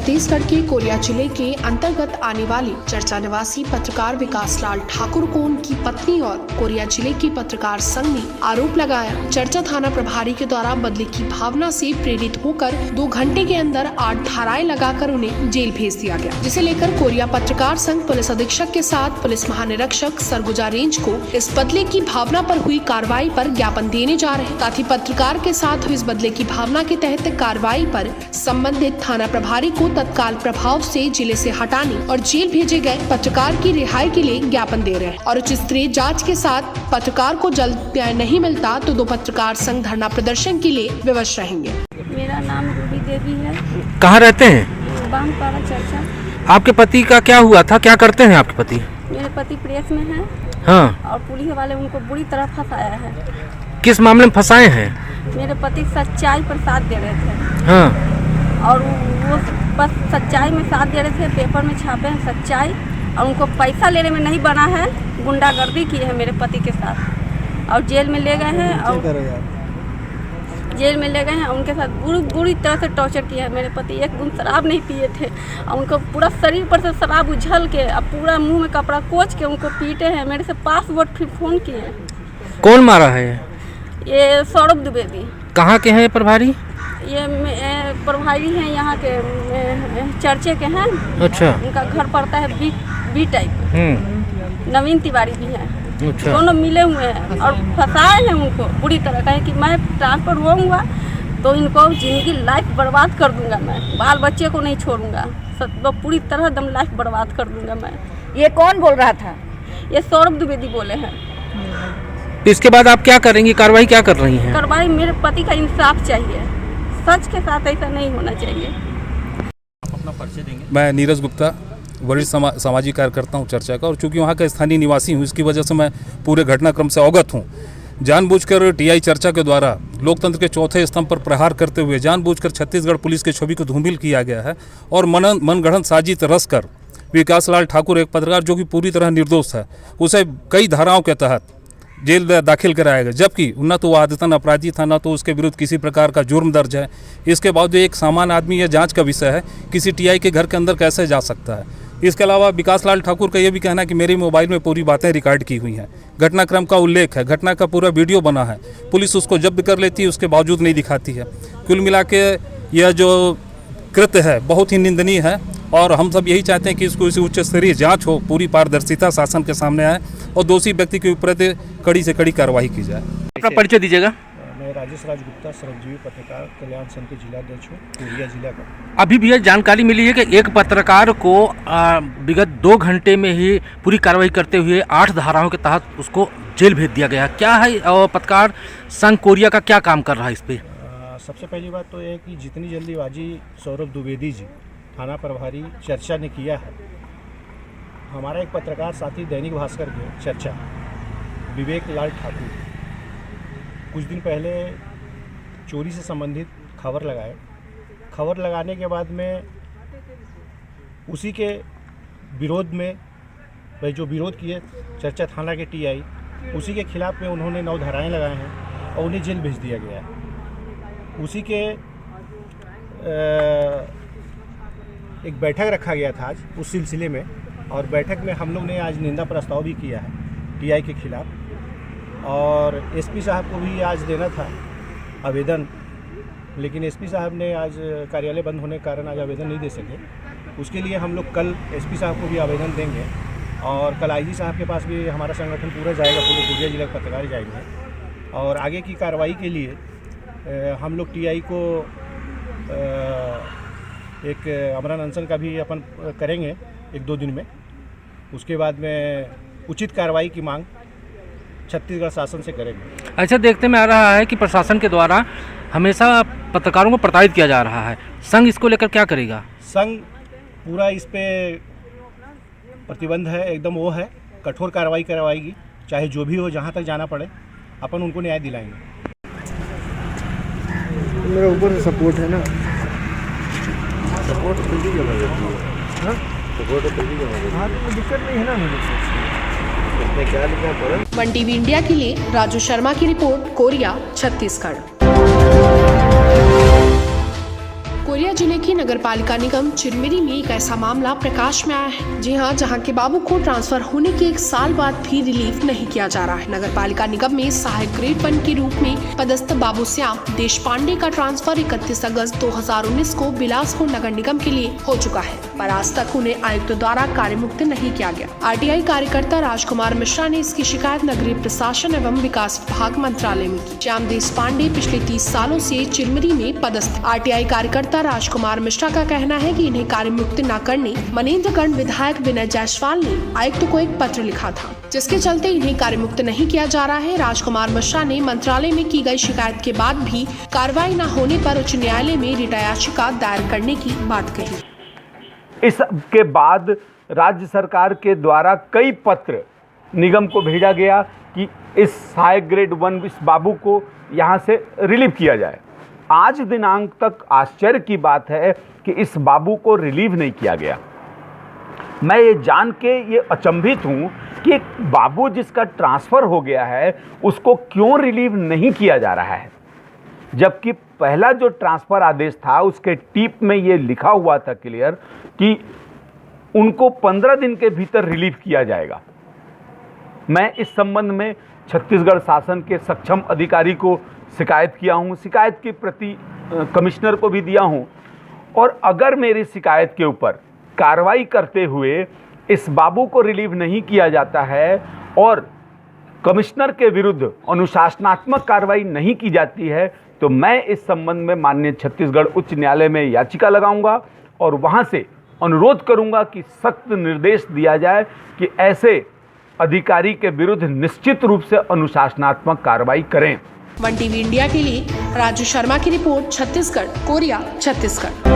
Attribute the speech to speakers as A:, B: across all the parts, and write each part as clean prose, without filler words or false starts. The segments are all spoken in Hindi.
A: छत्तीसगढ़ के कोरिया जिले के अंतर्गत आने वाले चर्चा निवासी पत्रकार विकास लाल ठाकुर को उनकी पत्नी और कोरिया जिले के पत्रकार संघ ने आरोप लगाया। चर्चा थाना प्रभारी के द्वारा बदले की भावना से प्रेरित होकर 2 घंटे के अंदर 8 धाराएं लगाकर उन्हें जेल भेज दिया गया, जिसे लेकर कोरिया पत्रकार संघ पुलिस अधीक्षक के साथ पुलिस महानिरीक्षक सरगुजा रेंज को इस बदले की भावना पर हुई कार्रवाई पर ज्ञापन देने जा रहे हैं। साथ ही पत्रकार के साथ हुई इस बदले की भावना के तहत कार्रवाई पर संबंधित थाना प्रभारी को तत्काल प्रभाव से जिले से हटाने और जेल भेजे गए पत्रकार की रिहाई के लिए ज्ञापन दे रहे हैं और उच्च स्तरीय जांच के साथ पत्रकार को जल्द न्याय नहीं मिलता तो 2 पत्रकार संघ धरना प्रदर्शन के लिए विवश रहेंगे।
B: मेरा नाम रूबी देवी है।
C: कहाँ रहते हैं?
B: बांगपाड़ा चर्चा।
C: आपके पति का क्या हुआ था? क्या करते हैं आपके पति?
B: मेरे पति प्रेस में हैं।
C: हाँ।
B: और पुलिस वाले उनको बुरी तरह फंसाया है।
C: किस मामले में फंसाए हैं?
B: मेरे पति सच्चाई पर साथ दे रहे थे।
C: हाँ।
B: और वो बस सच्चाई में साथ दे रहे थे, पेपर में छापे हैं सच्चाई, और उनको पैसा लेने में नहीं बना है, गुंडागर्दी की है मेरे पति के साथ और जेल में ले गए हैं। और जेल में ले गए हैं, उनके साथ बुरी तरह से टॉर्चर किया है। मेरे पति एक बूंद शराब नहीं पिए थे और उनको पूरा शरीर पर से शराब उछल के अब पूरा मुंह में कपड़ा कोच के उनको पीटे हैं। मेरे से पासवर्ड फिर फोन किए। कौन
C: मारा है?
B: ये सौरभ द्विवेदी।
C: कहाँ के हैं प्रभारी?
B: ये प्रभारी हैं यहाँ के चर्चे के हैं।
C: अच्छा।
B: उनका घर पड़ता है बी टाइप। नवीन तिवारी भी हैं।
C: अच्छा।
B: दोनों मिले हुए हैं और फंसाए हैं उनको बुरी तरह। कहे कि मैं ट्रांसफर होऊंगा तो इनको जिंदगी लाइफ बर्बाद कर दूंगा, मैं बाल बच्चे को नहीं छोड़ूंगा, तो पूरी तरह दम लाइफ बर्बाद कर दूंगा मैं।
D: ये कौन बोल रहा था?
B: ये सौरभ द्विवेदी बोले हैं।
C: इसके बाद आप क्या करेंगी? कार्रवाई क्या कर रही हैं?
B: कार्रवाई मेरे पति का इंसाफ चाहिए, सच के साथ ऐसा नहीं होना चाहिए।
E: अपना परिचय देंगे। मैं नीरज गुप्ता, वरिष्ठ सामाजिक कार्यकर्ता हूँ चर्चा का, और चूंकि वहाँ का स्थानीय निवासी हूँ इसकी वजह से मैं पूरे घटनाक्रम से अवगत हूँ। जानबूझकर टीआई चर्चा के द्वारा लोकतंत्र के चौथे स्तंभ पर प्रहार करते हुए जानबूझकर छत्तीसगढ़ पुलिस की छवि को धूमिल किया गया है और मनगढ़ंत साजिश रचकर विकास लाल ठाकुर, एक पत्रकार जो कि पूरी तरह निर्दोष है, उसे कई धाराओं के तहत जेल दाखिल कराया गया, जबकि न तो वो आदतन अपराधी था, न तो उसके विरुद्ध किसी प्रकार का जुर्म दर्ज है। इसके बावजूद एक सामान्य आदमी, यह जांच का विषय है, किसी टीआई के घर के अंदर कैसे जा सकता है। इसके अलावा विकास लाल ठाकुर का यह भी कहना है कि मेरे मोबाइल में पूरी बातें रिकॉर्ड की हुई हैं, घटनाक्रम का उल्लेख है, घटना का पूरा वीडियो बना है, पुलिस उसको जब्त कर लेती है, उसके बावजूद नहीं दिखाती है। कुल मिला के यह जो कृत्य है बहुत ही निंदनीय है और हम सब यही चाहते हैं कि इसको इसी उच्च स्तरीय जांच हो, पूरी पारदर्शिता शासन के सामने आए और दोषी व्यक्ति के ऊपर कड़ी से कड़ी कार्रवाई की जाए।
C: अपना परिचय दीजिएगा।
F: मैं राजेश राज गुप्ता, श्रमजीवी पत्रकार कल्याण संघ के जिलाध्यक्ष हूँ कोरिया जिला का।
C: अभी भी यह जानकारी मिली है कि एक पत्रकार को विगत 2 घंटे में ही पूरी कार्रवाई करते हुए 8 धाराओं के तहत उसको जेल भेज दिया गया। क्या है और पत्रकार संघ कोरिया का क्या काम कर रहा है इस पर?
F: सबसे पहली बात तो यह है कि जितनी जल्दीबाजी सौरभ द्विवेदी जी थाना प्रभारी चर्चा ने किया है, हमारा एक पत्रकार साथी दैनिक भास्कर के चर्चा विवेक लाल ठाकुर कुछ दिन पहले चोरी से संबंधित खबर लगाए। खबर लगाने के बाद में उसी के विरोध में भाई जो विरोध किए चर्चा थाना के टीआई, उसी के खिलाफ में उन्होंने 9 धाराएं लगाए हैं और उन्हें जेल भेज दिया गया है। उसी के एक बैठक रखा गया था आज उस सिलसिले में, और बैठक में हम लोग ने आज निंदा प्रस्ताव भी किया है टीआई के खिलाफ, और एसपी साहब को भी आज देना था आवेदन, लेकिन एसपी साहब ने आज कार्यालय बंद होने के कारण आज आवेदन नहीं दे सके। उसके लिए हम लोग कल एसपी साहब को भी आवेदन देंगे और कल आईजी साहब के पास भी हमारा संगठन पूरा जाएगा, पूरे कोरिया जिला के पत्रकार जाएंगे और आगे की कार्रवाई के लिए हम लोग टीआई को एक अमरण अनशन का भी अपन करेंगे 1-2 दिन में। उसके बाद में उचित कार्रवाई की मांग छत्तीसगढ़ शासन से करेंगे।
C: अच्छा, देखते में आ रहा है कि प्रशासन के द्वारा हमेशा पत्रकारों को प्रताड़ित किया जा रहा है, संघ इसको लेकर क्या करेगा?
F: संघ पूरा इस पे प्रतिबंध है, एकदम वो है, कठोर कार्रवाई करवाएगी, चाहे जो भी हो, जहाँ तक जाना पड़े अपन उनको न्याय दिलाएंगे।
G: मेरा ऊपर से सपोर्ट है ना,
F: सपोर्ट तो
G: दिक्कत नहीं है ना मुझे।
F: क्या लिखा पड़ा?
A: वन टीवी इंडिया के लिए राजू शर्मा की रिपोर्ट, कोरिया, छत्तीसगढ़। कोरिया जिले की नगर पालिका निगम चिरमिरी में एक ऐसा मामला प्रकाश में आया है। जी हां, जहां के बाबू को ट्रांसफर होने के 1 साल बाद भी रिलीफ नहीं किया जा रहा है। नगर पालिका निगम में सहायक ग्रेड 1 के रूप में पदस्थ बाबू श्याम देश पांडे का ट्रांसफर 31 अगस्त 2019 को बिलासपुर नगर निगम के लिए हो चुका है, पर आज तक उन्हें आयुक्त द्वारा कार्यमुक्त नहीं किया गया। RTI कार्यकर्ता राजकुमार मिश्रा ने इसकी शिकायत नगरीय प्रशासन एवं विकास विभाग मंत्रालय में की। श्याम देश पांडे पिछले 30 सालों से चिरमिरी में पदस्थ। RTI कार्यकर्ता राजकुमार मिश्रा का कहना है कि इन्हें कार्यमुक्त न करने मनेन्द्रगढ़ विधायक विनय जायसवाल ने आयुक्त को एक पत्र लिखा था, जिसके चलते इन्हें कार्यमुक्त नहीं किया जा रहा है। राजकुमार मिश्रा ने मंत्रालय में की गई शिकायत के बाद भी कार्रवाई न होने पर उच्च न्यायालय में रिट याचिका दायर करने की बात कही।
H: इसके बाद राज्य सरकार के द्वारा कई पत्र निगम को भेजा गया कि इस सहायक ग्रेड 1 इस बाबू को यहाँ से रिलीव किया जाए। आज दिनांक तक आश्चर्य की बात है कि इस बाबू को रिलीव नहीं किया गया। मैं ये जान के ये अचंभित हूँ कि एक बाबू जिसका ट्रांसफ़र हो गया है उसको क्यों रिलीव नहीं किया जा रहा है, जबकि पहला जो ट्रांसफ़र आदेश था उसके टीप में ये लिखा हुआ था क्लियर कि उनको 15 दिन के भीतर रिलीव किया जाएगा। मैं इस संबंध में छत्तीसगढ़ शासन के सक्षम अधिकारी को शिकायत किया हूँ, शिकायत की प्रति कमिश्नर को भी दिया हूँ, और अगर मेरी शिकायत के ऊपर कार्रवाई करते हुए इस बाबू को रिलीव नहीं किया जाता है और कमिश्नर के विरुद्ध अनुशासनात्मक कार्रवाई नहीं की जाती है, तो मैं इस संबंध में माननीय छत्तीसगढ़ उच्च न्यायालय में याचिका लगाऊंगा और वहां से अनुरोध करूंगा कि सख्त निर्देश दिया जाए कि ऐसे अधिकारी के विरुद्ध निश्चित रूप से अनुशासनात्मक कार्रवाई करें।
A: वन टीवी इंडिया के लिए राजू शर्मा की रिपोर्ट, छत्तीसगढ़, कोरिया, छत्तीसगढ़।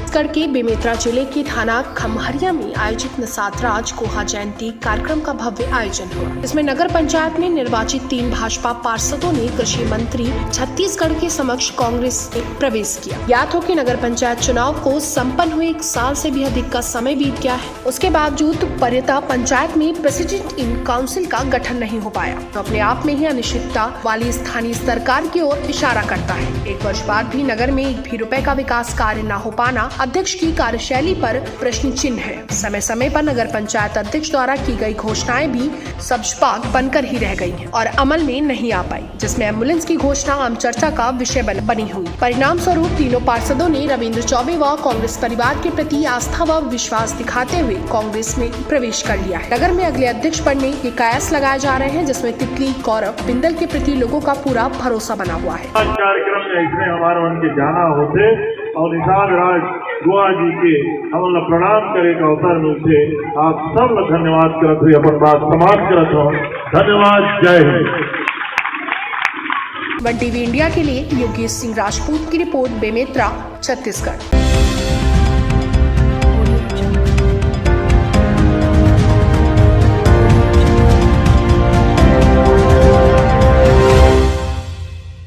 A: छत्तीसगढ़ के बेमेतरा जिले के थाना खम्हरिया में आयोजित निषाद राज गुहा जयंती कार्यक्रम का भव्य आयोजन हुआ। इसमें नगर पंचायत में निर्वाचित 3 भाजपा पार्षदों ने कृषि मंत्री छत्तीसगढ़ के समक्ष कांग्रेस में प्रवेश किया। ज्ञात हो कि नगर पंचायत चुनाव को संपन्न हुए 1 साल से भी अधिक का समय बीत गया है। उसके बावजूद परिता पंचायत में प्रेसिडेंट इन काउंसिल का गठन नहीं हो पाया, तो अपने आप में ही अनिश्चितता वाली स्थानीय सरकार की ओर इशारा करता है। 1 वर्ष बाद भी नगर में 1 भी रुपए का विकास कार्य न हो पाना अध्यक्ष की कार्यशैली पर प्रश्न चिन्ह है। समय समय पर नगर पंचायत अध्यक्ष द्वारा की गई घोषणाएं भी सब्जपाक बनकर ही रह गई हैं और अमल में नहीं आ पाई, जिसमें एम्बुलेंस की घोषणा आम चर्चा का विषय बनी हुई। परिणाम स्वरूप तीनों पार्षदों ने रविंद्र चौबे व कांग्रेस परिवार के प्रति आस्था व विश्वास दिखाते हुए कांग्रेस में प्रवेश कर लिया है। नगर में अगले अध्यक्ष बनने के कयास लगाए जा रहे हैं, जिसमें तितली गौरव बिंदल के प्रति लोगों का पूरा भरोसा बना हुआ है।
I: कार्यक्रम में इसमें हमारे मन के जाना होते और निषाद राज गुहा जी के हम प्रणाम करे का अवसर मिलते, आप सब धन्यवाद करते हुए अपन बात समाप्त करते हो। धन्यवाद, जय हिंद।
A: वन टीवी इंडिया के लिए योगेश सिंह राजपूत की रिपोर्ट, बेमेतरा, छत्तीसगढ़।